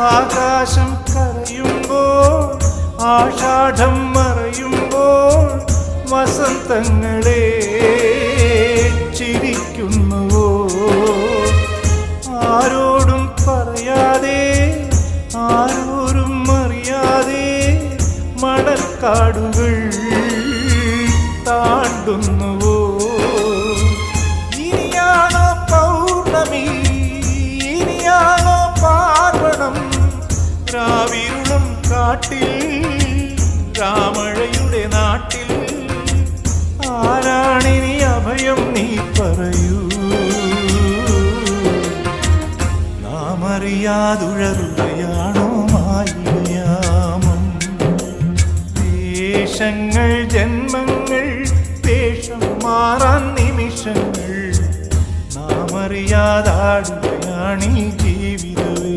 ആകാശം കരയുമ്പോൾ ആഷാഢം മറയുമ്പോൾ വസന്തങ്ങളെ ചിരിക്കുന്നുവോ ആരോടും പറയാതെ ആരോരും അറിയാതെ മണൽക്കാടുകൾ താണ്ടുന്നുവോ ഇനിയാണോ പൗർണമി ഇനിയാണോ പാർവണം രാവിരുളും കാട്ടിൽ രാമഴയുടെ നാട്ടിൽ ആരാണിനി അഭയം നീ പറയൂ നാം അറിയാതുഴറുകയാണോ മായാമം ദേശങ്ങൾ ജന്മങ്ങൾ വേഷം മാറാൻ നിമിഷങ്ങൾ നാം അറിയാതാടുകയാണീ ജീവിതവേ